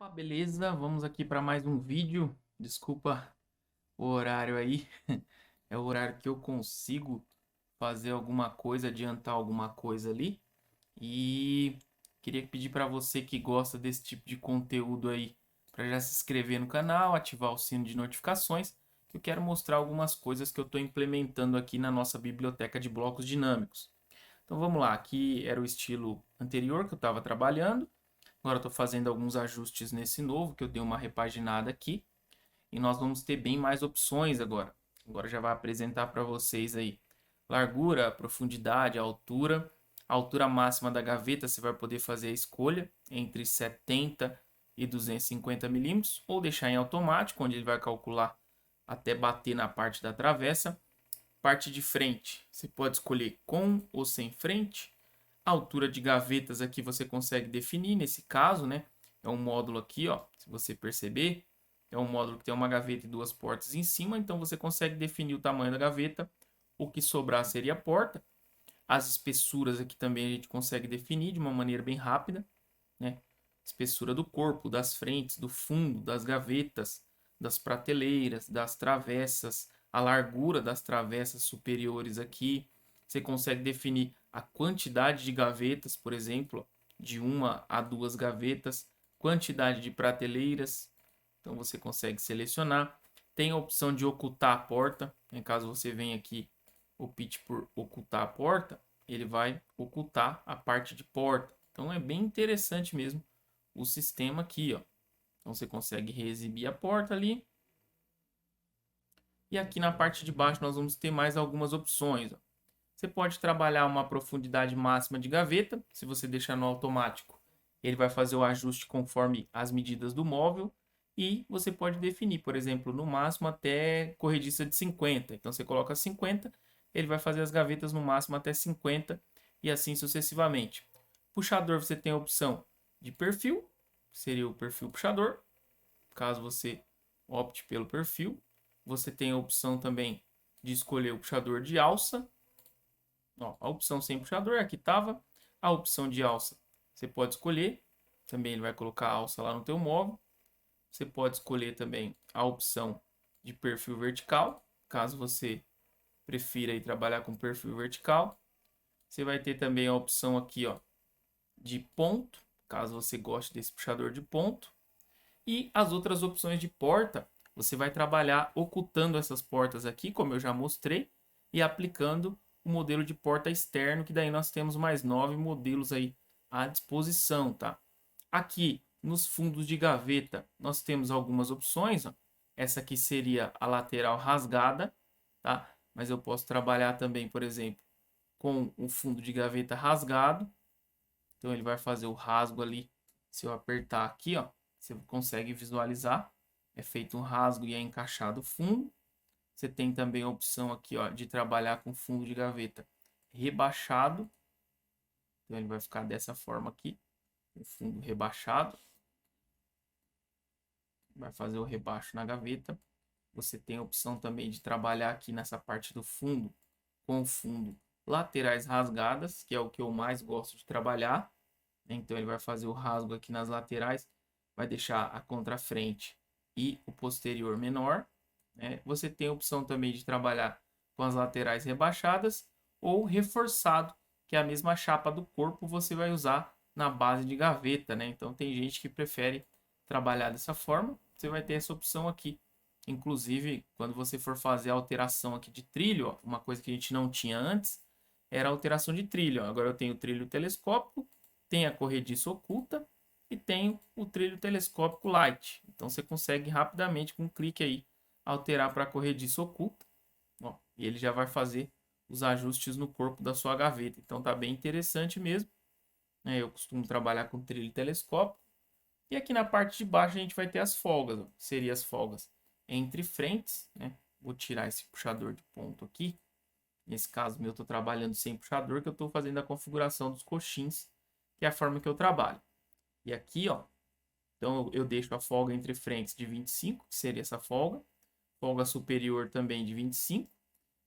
Opa, beleza? Vamos aqui para mais um vídeo. Desculpa o horário aí. É o horário que eu consigo fazer alguma coisa, adiantar alguma coisa ali. E queria pedir para você que gosta desse tipo de conteúdo aí, para já se inscrever no canal, ativar o sino de notificações, que eu quero mostrar algumas coisas que eu estou implementando aqui na nossa biblioteca de blocos dinâmicos. Então vamos lá, aqui era o estilo anterior que eu estava trabalhando. Agora eu estou fazendo alguns ajustes nesse novo, que eu dei uma repaginada aqui. E nós vamos ter bem mais opções agora. Agora já vai apresentar para vocês aí largura, profundidade, altura. A altura máxima da gaveta você vai poder fazer a escolha entre 70 e 250 milímetros, ou deixar em automático, onde ele vai calcular até bater na parte da travessa. Parte de frente, você pode escolher com ou sem frente. A altura de gavetas aqui você consegue definir nesse caso, né? É um módulo aqui, ó, se você perceber, é um módulo que tem uma gaveta e duas portas em cima, então você consegue definir o tamanho da gaveta. O que sobrar seria a porta. As espessuras aqui também a gente consegue definir de uma maneira bem rápida, né? Espessura do corpo, das frentes, do fundo, das gavetas, das prateleiras, das travessas, a largura das travessas superiores aqui. Você consegue definir a quantidade de gavetas, por exemplo, de uma a duas gavetas, quantidade de prateleiras. Então você consegue selecionar. Tem a opção de ocultar a porta. Em caso você venha aqui, opte por ocultar a porta, ele vai ocultar a parte de porta. Então é bem interessante mesmo o sistema aqui, ó. Então você consegue reexibir a porta ali. E aqui na parte de baixo nós vamos ter mais algumas opções, ó. Você pode trabalhar uma profundidade máxima de gaveta. Se você deixar no automático, ele vai fazer o ajuste conforme as medidas do móvel. E você pode definir, por exemplo, no máximo até corrediça de 50. Então você coloca 50, ele vai fazer as gavetas no máximo até 50 e assim sucessivamente. Puxador, você tem a opção de perfil, seria o perfil puxador, caso você opte pelo perfil. Você tem a opção também de escolher o puxador de alça. Ó, a opção sem puxador aqui estava. A opção de alça você pode escolher. Também ele vai colocar a alça lá no teu móvel. Você pode escolher também a opção de perfil vertical, caso você prefira aí trabalhar com perfil vertical. Você vai ter também a opção aqui, ó, de ponto, caso você goste desse puxador de ponto. E as outras opções de porta, você vai trabalhar ocultando essas portas aqui, como eu já mostrei, e aplicando o modelo de porta externo, que daí nós temos mais 9 modelos aí à disposição, tá? Aqui nos fundos de gaveta, nós temos algumas opções, ó. Essa aqui seria a lateral rasgada, tá? Mas eu posso trabalhar também, por exemplo, com o fundo de gaveta rasgado. Então ele vai fazer o rasgo ali. Se eu apertar aqui, ó, você consegue visualizar. É feito um rasgo e é encaixado o fundo. Você tem também a opção aqui, ó, de trabalhar com fundo de gaveta rebaixado. Então ele vai ficar dessa forma aqui, o fundo rebaixado. Vai fazer o rebaixo na gaveta. Você tem a opção também de trabalhar aqui nessa parte do fundo com o fundo laterais rasgadas, que é o que eu mais gosto de trabalhar. Então ele vai fazer o rasgo aqui nas laterais, vai deixar a contrafrente e o posterior menor, né? Você tem a opção também de trabalhar com as laterais rebaixadas ou reforçado, que é a mesma chapa do corpo você vai usar na base de gaveta, né? Então tem gente que prefere trabalhar dessa forma, você vai ter essa opção aqui. Inclusive, quando você for fazer a alteração aqui de trilho, ó, uma coisa que a gente não tinha antes, era a alteração de trilho. Ó. Agora eu tenho o trilho telescópico, tem a corrediça oculta e tem o trilho telescópico light. Então você consegue rapidamente com um clique aí alterar para a corrediça oculta. Ó, e ele já vai fazer os ajustes no corpo da sua gaveta. Então tá bem interessante mesmo. Eu costumo trabalhar com trilho telescópico. E aqui na parte de baixo a gente vai ter as folgas. Ó. Seria as folgas entre frentes. Né? Vou tirar esse puxador de ponto aqui. Nesse caso meu, eu estou trabalhando sem puxador, que eu estou fazendo a configuração dos coxins, que é a forma que eu trabalho. E aqui, ó, então eu deixo a folga entre frentes de 25, que seria essa folga. Folga superior também de 25.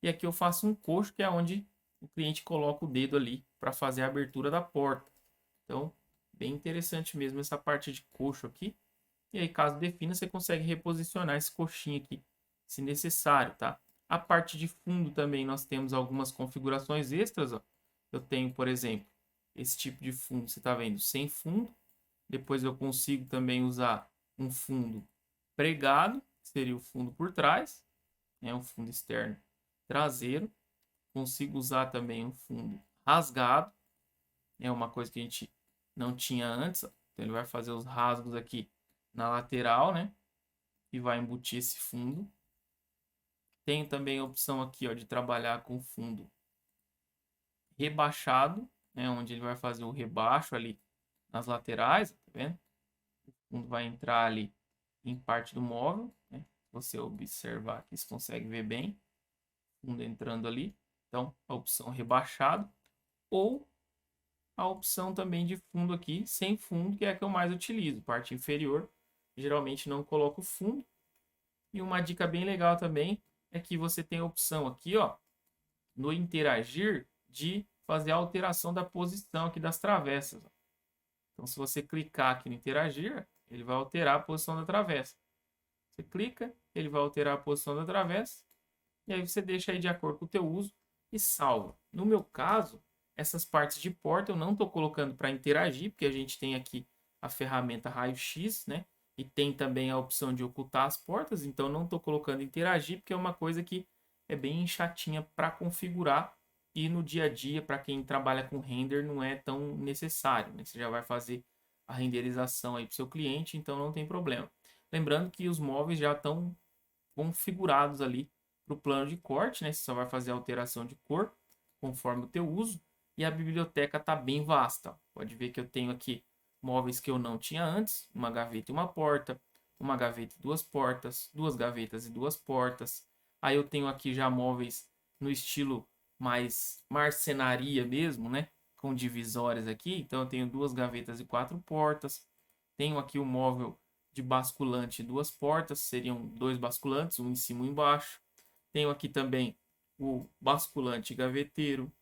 E aqui eu faço um coxo, que é onde o cliente coloca o dedo ali para fazer a abertura da porta. Então, bem interessante mesmo essa parte de coxo aqui. E aí, caso defina, você consegue reposicionar esse coxinha aqui, se necessário, tá? A parte de fundo também nós temos algumas configurações extras, ó. Eu tenho, por exemplo, esse tipo de fundo, você está vendo, sem fundo. Depois eu consigo também usar um fundo pregado, que seria o fundo por trás, né? Um fundo externo traseiro. Consigo usar também um fundo rasgado, é uma coisa que a gente não tinha antes. Ó. Então ele vai fazer os rasgos aqui na lateral, né? E vai embutir esse fundo. Tem também a opção aqui, ó, de trabalhar com fundo rebaixado, né? Onde ele vai fazer o rebaixo ali nas laterais, tá vendo? O fundo vai entrar ali em parte do móvel, né? Se você observar aqui, você consegue ver bem o fundo entrando ali. Então, a opção rebaixado ou a opção também de fundo aqui, sem fundo, que é a que eu mais utilizo. Parte inferior, geralmente não coloco fundo. E uma dica bem legal também é que você tem a opção aqui, ó, no interagir, de fazer a alteração da posição aqui das travessas. Ó. Então, se você clicar aqui no interagir, ele vai alterar a posição da travessa. Você clica, ele vai alterar a posição da travessa, e aí você deixa aí de acordo com o teu uso e salva. No meu caso, essas partes de porta eu não estou colocando para interagir, porque a gente tem aqui a ferramenta raio-x, né? E tem também a opção de ocultar as portas, então não estou colocando interagir, porque é uma coisa que é bem chatinha para configurar e no dia a dia, para quem trabalha com render, não é tão necessário, né? Você já vai fazer a renderização aí para o seu cliente, então não tem problema. Lembrando que os móveis já estão configurados ali para o plano de corte, né? Você só vai fazer a alteração de cor conforme o teu uso. E a biblioteca está bem vasta. Pode ver que eu tenho aqui móveis que eu não tinha antes, uma gaveta e uma porta, uma gaveta e duas portas, duas gavetas e duas portas. Aí eu tenho aqui já móveis no estilo mais marcenaria mesmo, né? Com divisórias aqui. Então eu tenho duas gavetas e quatro portas. Tenho aqui o móvel de basculante e duas portas, seriam dois basculantes, um em cima e um embaixo. Tenho aqui também o basculante gaveteiro.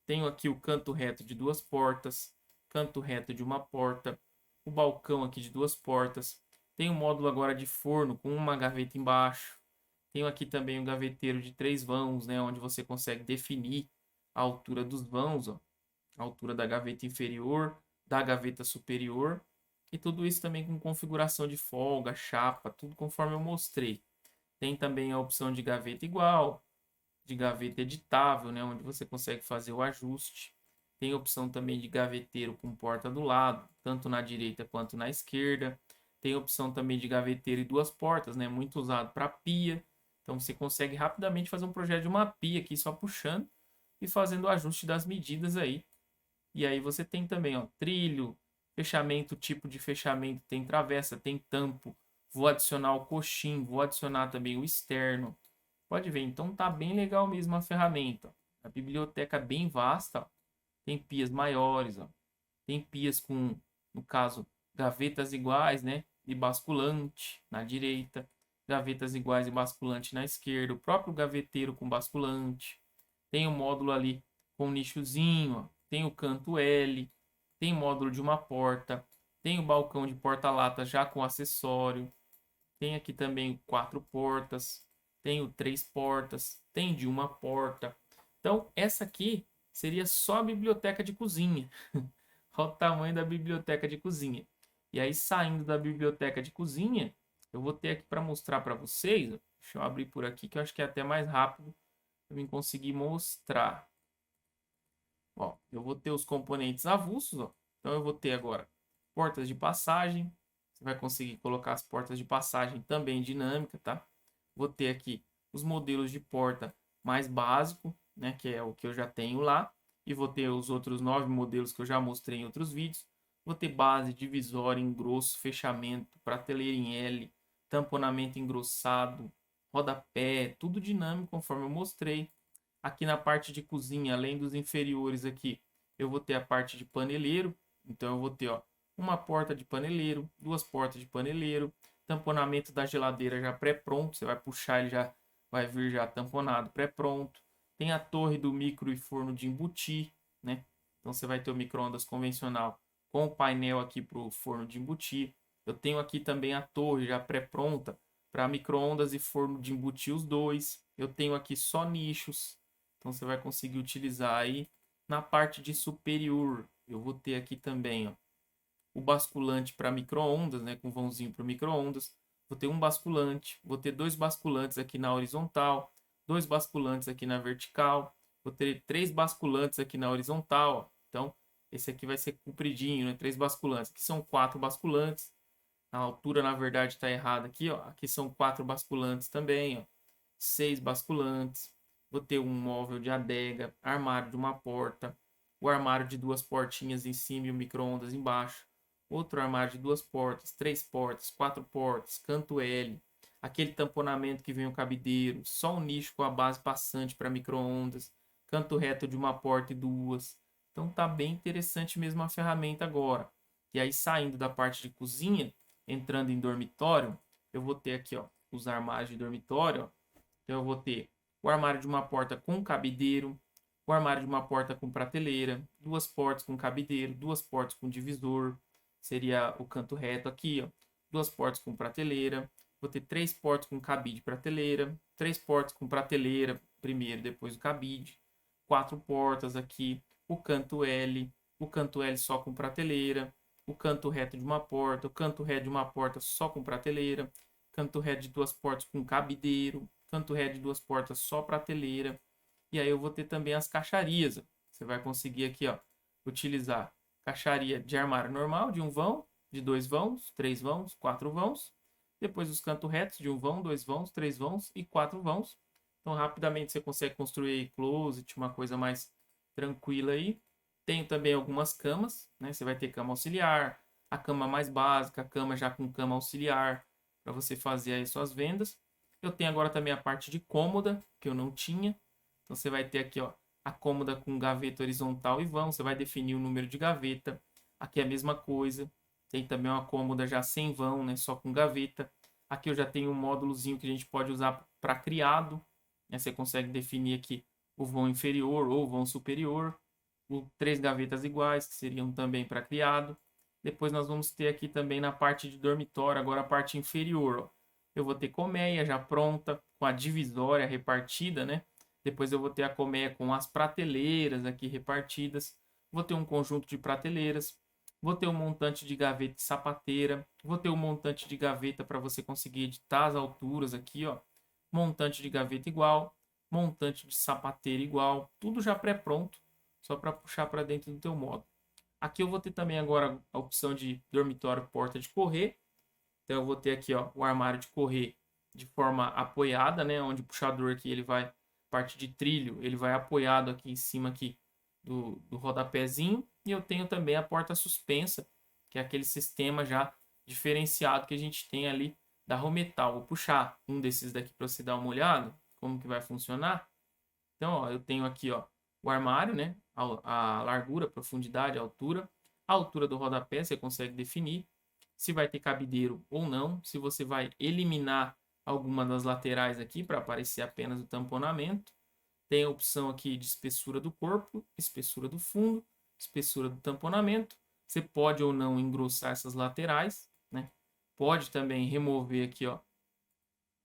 Tenho aqui o canto reto de duas portas, canto reto de uma porta, o balcão aqui de duas portas. Tenho o módulo agora de forno com uma gaveta embaixo. Tenho aqui também o gaveteiro de três vãos, né, onde você consegue definir a altura dos vãos, ó, a altura da gaveta inferior, da gaveta superior. E tudo isso também com configuração de folga, chapa, tudo conforme eu mostrei. Tem também a opção de gaveta igual, de gaveta editável, né, onde você consegue fazer o ajuste. Tem a opção também de gaveteiro com porta do lado, tanto na direita quanto na esquerda. Tem a opção também de gaveteiro e duas portas, né, muito usado para pia. Então você consegue rapidamente fazer um projeto de uma pia aqui só puxando e fazendo o ajuste das medidas aí. E aí você tem também, ó, trilho, fechamento, tipo de fechamento, tem travessa, tem tampo. Vou adicionar o coxim, vou adicionar também o externo. Pode ver, então tá bem legal mesmo a ferramenta. A biblioteca é bem vasta, ó. Tem pias maiores, ó. Tem pias com, no caso, gavetas iguais, né? E basculante na direita, gavetas iguais e basculante na esquerda, o próprio gaveteiro com basculante. Tem o módulo ali com nichozinho, ó. Tem o canto L, tem módulo de uma porta, tem o balcão de porta-lata já com acessório. Tem aqui também quatro portas, tenho três portas, tem de uma porta. Então, essa aqui seria só a biblioteca de cozinha. Olha o tamanho da biblioteca de cozinha. E aí, saindo da biblioteca de cozinha, eu vou ter aqui para mostrar para vocês. Ó. Deixa eu abrir por aqui, que eu acho que é até mais rápido para mim conseguir mostrar. Ó, eu vou ter os componentes avulsos. Ó. Então, eu vou ter agora portas de passagem. Você vai conseguir colocar as portas de passagem também dinâmica, tá? Vou ter aqui os modelos de porta mais básico, né? Que é o que eu já tenho lá. E vou ter os outros 9 modelos que eu já mostrei em outros vídeos. Vou ter base, divisória, engrosso, fechamento, prateleira em L, tamponamento engrossado, rodapé, tudo dinâmico conforme eu mostrei. Aqui na parte de cozinha, além dos inferiores aqui, eu vou ter a parte de paneleiro. Então eu vou ter, ó, uma porta de paneleiro, duas portas de paneleiro, tamponamento da geladeira já pré-pronto, você vai puxar, ele já vai vir já tamponado, pré-pronto. Tem a torre do micro e forno de embutir, né? Então você vai ter o micro-ondas convencional com o painel aqui para o forno de embutir. Eu tenho aqui também a torre já pré-pronta para micro-ondas e forno de embutir os dois. Eu tenho aqui só nichos, então você vai conseguir utilizar aí. Na parte de superior, eu vou ter aqui também, ó, o basculante para micro-ondas, né, com vãozinho para micro-ondas. Vou ter um basculante, vou ter dois basculantes aqui na horizontal, dois basculantes aqui na vertical, vou ter três basculantes aqui na horizontal. Ó. Então, esse aqui vai ser compridinho, né? Três basculantes. Aqui são quatro basculantes. A altura, na verdade, está errada aqui, ó. Aqui são quatro basculantes também, ó. Seis basculantes. Vou ter um móvel de adega, armário de uma porta, o armário de duas portinhas em cima e o micro-ondas embaixo. Outro armário de duas portas, três portas, quatro portas, canto L. Aquele tamponamento que vem o cabideiro, só um nicho com a base passante para micro-ondas, canto reto de uma porta e duas. Então tá bem interessante mesmo a ferramenta agora. E aí saindo da parte de cozinha, entrando em dormitório, eu vou ter aqui, ó, os armários de dormitório. Ó. Então eu vou ter o armário de uma porta com cabideiro, o armário de uma porta com prateleira, duas portas com cabideiro, duas portas com divisor, seria o canto reto aqui, ó, duas portas com prateleira. Vou ter três portas com cabide e prateleira, três portas com prateleira, primeiro, depois o cabide, quatro portas aqui, o canto L só com prateleira, o canto reto de uma porta, o canto reto de uma porta só com prateleira, canto reto de duas portas com cabideiro, canto reto de duas portas só prateleira. E aí eu vou ter também as caixarias. Ó. Você vai conseguir aqui, ó, utilizar caixaria de armário normal, de um vão, de dois vãos, três vãos, quatro vãos. Depois os cantos retos de um vão, dois vãos, três vãos e quatro vãos. Então rapidamente você consegue construir closet, uma coisa mais tranquila aí. Tenho também algumas camas, né? Você vai ter cama auxiliar, a cama mais básica, a cama já com cama auxiliar, para você fazer aí suas vendas. Eu tenho agora também a parte de cômoda, que eu não tinha. Então você vai ter aqui, ó, a cômoda com gaveta horizontal e vão. Você vai definir o número de gaveta. Aqui é a mesma coisa. Tem também uma cômoda já sem vão, né? Só com gaveta. Aqui eu já tenho um módulozinho que a gente pode usar para criado. Né? Você consegue definir aqui o vão inferior ou o vão superior. Três gavetas iguais, que seriam também para criado. Depois nós vamos ter aqui também na parte de dormitório, agora a parte inferior. Ó. Eu vou ter colmeia já pronta, com a divisória repartida, né? Depois eu vou ter a colmeia com as prateleiras aqui repartidas. Vou ter um conjunto de prateleiras. Vou ter um montante de gaveta e sapateira. Vou ter um montante de gaveta para você conseguir editar as alturas aqui, ó. Montante de gaveta igual. Montante de sapateira igual. Tudo já pré-pronto, só para puxar para dentro do teu módulo. Aqui eu vou ter também agora a opção de dormitório porta de correr. Então eu vou ter aqui, ó, o armário de correr de forma apoiada, né, onde o puxador aqui ele vai parte de trilho, ele vai apoiado aqui em cima aqui do rodapézinho, e eu tenho também a porta suspensa, que é aquele sistema já diferenciado que a gente tem ali da Rometal. Vou puxar um desses daqui para você dar uma olhada, como que vai funcionar. Então, ó, eu tenho aqui, ó, o armário, né, a largura, a profundidade, a altura do rodapé, você consegue definir se vai ter cabideiro ou não, se você vai eliminar alguma das laterais aqui para aparecer apenas o tamponamento. Tem a opção aqui de espessura do corpo, espessura do fundo, espessura do tamponamento. Você pode ou não engrossar essas laterais, né? Pode também remover aqui, ó,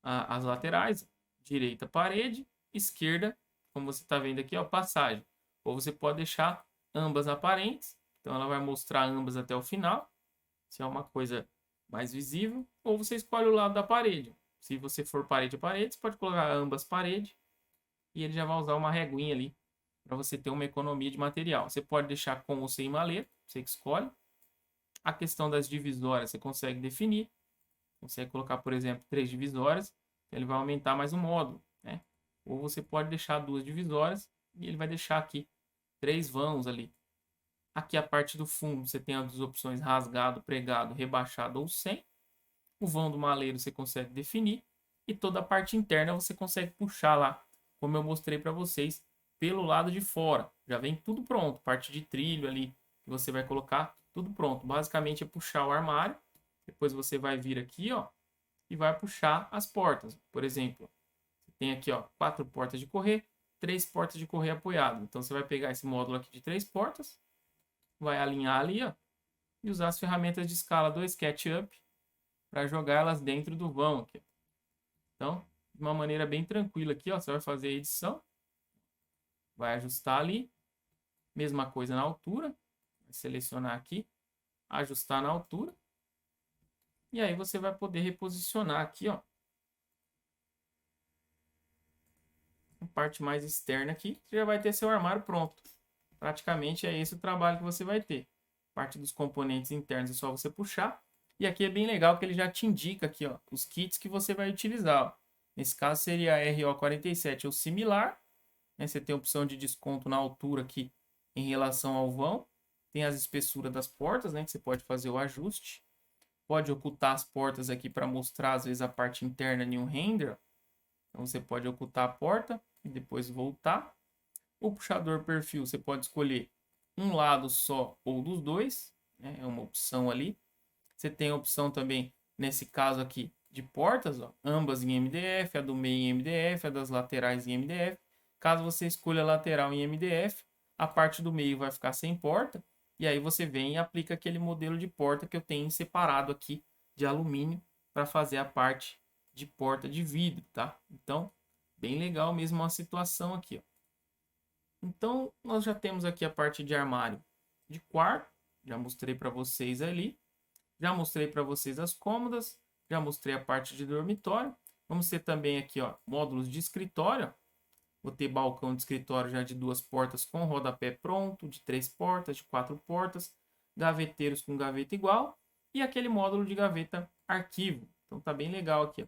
as laterais, direita parede, esquerda, como você está vendo aqui, ó, passagem. Ou você pode deixar ambas aparentes, então ela vai mostrar ambas até o final, se é uma coisa mais visível, ou você escolhe o lado da parede. Se você for parede a parede, você pode colocar ambas paredes e ele já vai usar uma reguinha ali para você ter uma economia de material. Você pode deixar com ou sem maleta, você que escolhe. A questão das divisórias você consegue definir. Consegue colocar, por exemplo, 3 divisórias, ele vai aumentar mais o módulo, né? Ou você pode deixar 2 divisórias e ele vai deixar aqui 3 vãos ali. Aqui a parte do fundo você tem as opções rasgado, pregado, rebaixado ou sem. O vão do maleiro você consegue definir. E toda a parte interna você consegue puxar lá, como eu mostrei para vocês, pelo lado de fora. Já vem tudo pronto, parte de trilho ali que você vai colocar, tudo pronto. Basicamente é puxar o armário, depois você vai vir aqui, ó, e vai puxar as portas. Por exemplo, você tem aqui, ó, 4 portas de correr, 3 portas de correr apoiado. Então você vai pegar esse módulo aqui de 3 portas, vai alinhar ali, ó, e usar as ferramentas de escala do SketchUp para jogar elas dentro do vão aqui. Então, de uma maneira bem tranquila aqui, ó, você vai fazer a edição, vai ajustar ali, mesma coisa na altura, vai selecionar aqui, ajustar na altura, e aí você vai poder reposicionar aqui, ó, a parte mais externa aqui, você já vai ter seu armário pronto. Praticamente é esse o trabalho que você vai ter. Parte dos componentes internos é só você puxar. E aqui é bem legal que ele já te indica aqui, ó, os kits que você vai utilizar. Ó. Nesse caso seria a RO47 ou similar. Né? Você tem a opção de desconto na altura aqui em relação ao vão. Tem as espessuras das portas, né, que você pode fazer o ajuste. Pode ocultar as portas aqui para mostrar, às vezes, a parte interna em um render. Então você pode ocultar a porta e depois voltar. O puxador perfil, você pode escolher um lado só ou dos dois, né? É uma opção ali. Você tem a opção também, nesse caso aqui, de portas, ó, ambas em MDF, a do meio em MDF, a das laterais em MDF. Caso você escolha a lateral em MDF, a parte do meio vai ficar sem porta, e aí você vem e aplica aquele modelo de porta que eu tenho separado aqui de alumínio para fazer a parte de porta de vidro, tá? Então, bem legal mesmo a situação aqui, ó. Então, nós já temos aqui a parte de armário de quarto. Já mostrei para vocês ali. Já mostrei para vocês as cômodas. Já mostrei a parte de dormitório. Vamos ter também aqui, ó, módulos de escritório. Vou ter balcão de escritório já de 2 portas com rodapé pronto, de 3 portas, de 4 portas. Gaveteiros com gaveta igual. E aquele módulo de gaveta arquivo. Então tá bem legal aqui, ó.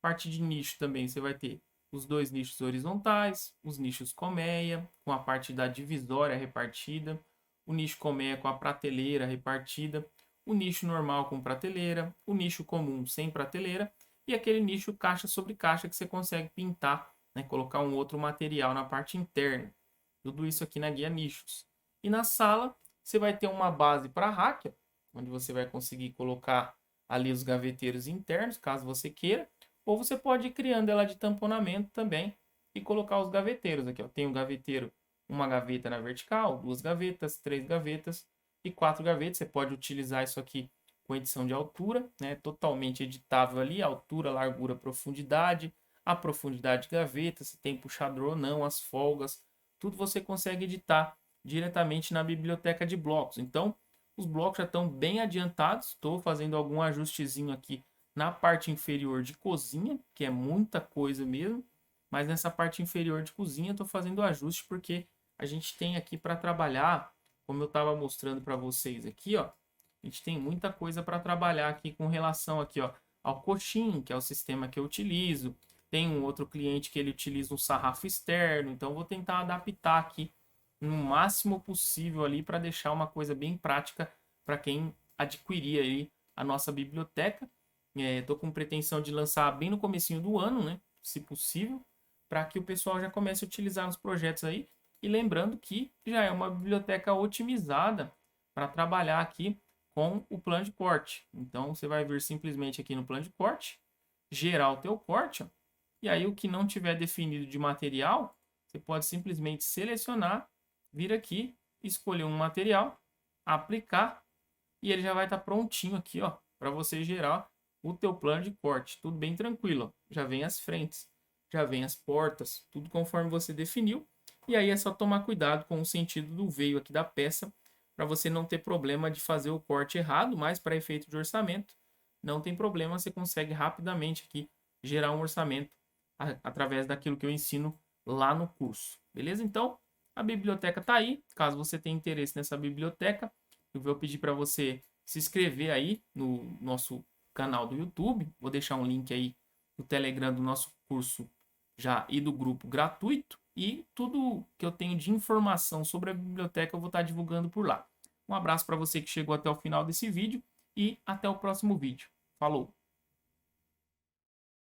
Parte de nicho também você vai ter os 2 nichos horizontais, os nichos colmeia, com a parte da divisória repartida, o nicho colmeia com a prateleira repartida, o nicho normal com prateleira, o nicho comum sem prateleira e aquele nicho caixa sobre caixa que você consegue pintar, né, colocar um outro material na parte interna. Tudo isso aqui na guia nichos. E na sala você vai ter uma base para rack, onde você vai conseguir colocar ali os gaveteiros internos, caso você queira. Ou você pode ir criando ela de tamponamento também e colocar os gaveteiros aqui, ó. Tem um gaveteiro, uma gaveta na vertical, 2 gavetas, 3 gavetas e 4 gavetas. Você pode utilizar isso aqui com edição de altura, né? Totalmente editável ali, altura, largura, profundidade, a profundidade de gaveta, se tem puxador ou não, as folgas, tudo você consegue editar diretamente na biblioteca de blocos. Então, os blocos já estão bem adiantados. Estou fazendo algum ajustezinho aqui na parte inferior de cozinha, que é muita coisa mesmo, mas nessa parte inferior de cozinha eu estou fazendo ajuste porque a gente tem aqui para trabalhar, como eu estava mostrando para vocês aqui, ó, a gente tem muita coisa para trabalhar aqui com relação aqui, ó, ao coxim, que é o sistema que eu utilizo. Tem um outro cliente que ele utiliza um sarrafo externo, então vou tentar adaptar aqui no máximo possível ali para deixar uma coisa bem prática para quem adquirir aí a nossa biblioteca. Estou com pretensão de lançar bem no comecinho do ano, né? Se possível, para que o pessoal já comece a utilizar nos projetos aí. E lembrando que já é uma biblioteca otimizada para trabalhar aqui com o plano de corte. Então, você vai vir simplesmente aqui no plano de corte, gerar o teu corte, ó, e aí o que não tiver definido de material, você pode simplesmente selecionar, vir aqui, escolher um material, aplicar, e ele já vai estar prontinho aqui, ó, para você gerar o teu plano de corte. Tudo bem tranquilo, ó. Já vem as frentes, já vem as portas, tudo conforme você definiu. E aí é só tomar cuidado com o sentido do veio aqui da peça, para você não ter problema de fazer o corte errado, mas para efeito de orçamento, não tem problema, você consegue rapidamente aqui gerar um orçamento através daquilo que eu ensino lá no curso. Beleza? Então, a biblioteca está aí. Caso você tenha interesse nessa biblioteca, eu vou pedir para você se inscrever aí no nosso canal do YouTube. Vou deixar um link aí do Telegram do nosso curso já e do grupo gratuito. E tudo que eu tenho de informação sobre a biblioteca eu vou estar divulgando por lá. Um abraço para você que chegou até o final desse vídeo e até o próximo vídeo. Falou!